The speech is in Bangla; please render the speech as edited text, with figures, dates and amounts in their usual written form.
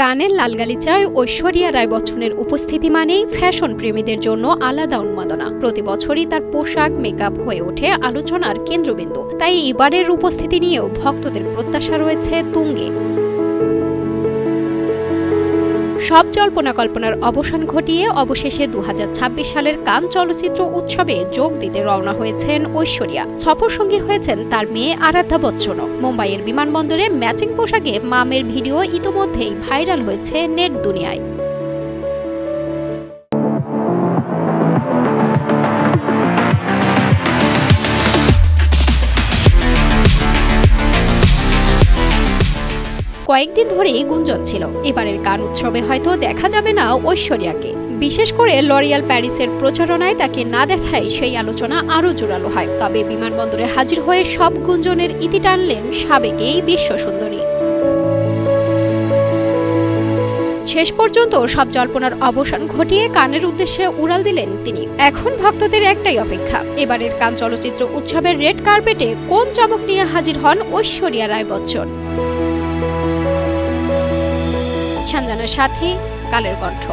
কানের লাল গালিচায় ঐশ্বরিয়া রায় বচ্চনের উপস্থিতি মানেই ফ্যাশন প্রেমীদের জন্য আলাদা উন্মাদনা। প্রতি বছরই তার পোশাক মেকআপ হয়ে ওঠে আলোচনার কেন্দ্রবিন্দু। তাই এবারের উপস্থিতি নিয়েও ভক্তদের প্রত্যাশা রয়েছে তুঙ্গে। সব জল্পনা কল্পনার অবসান ঘটিয়ে অবশেষে 2026 সালের কান চলচ্চিত্র উৎসবে যোগ দিতে রওনা হয়েছেন ঐশ্বরিয়া। সফরসঙ্গী হয়েছেন তার মেয়ে আরাধ্যা বচ্চনও। মুম্বাইয়ের বিমানবন্দরে ম্যাচিং পোশাকে মামের ভিডিও ইতোমধ্যেই ভাইরাল হয়েছে নেট দুনিয়ায়। কয়েকদিন ধরেই গুঞ্জন ছিল এবারের কান উৎসবে হয়তো দেখা যাবে না ঐশ্বরিয়াকে। বিশেষ করে লরিয়াল প্যারিসের প্রচারণায় তাকে না দেখায় সেই আলোচনা আরও জোরালো হয়। তবে বিমানবন্দরে হাজির হয়ে সব গুঞ্জনের ইতি টানলেন সাবেক এই বিশ্ব সুন্দরী। শেষ পর্যন্ত সব জল্পনার অবসান ঘটিয়ে কানের উদ্দেশ্যে উড়াল দিলেন তিনি। এখন ভক্তদের একটাই অপেক্ষা, এবারের কান চলচ্চিত্র উৎসবের রেড কার্পেটে কোন চমক নিয়ে হাজির হন ঐশ্বরিয়া রায় বচ্চন। সঞ্জনার সাথী, কালের কণ্ঠ।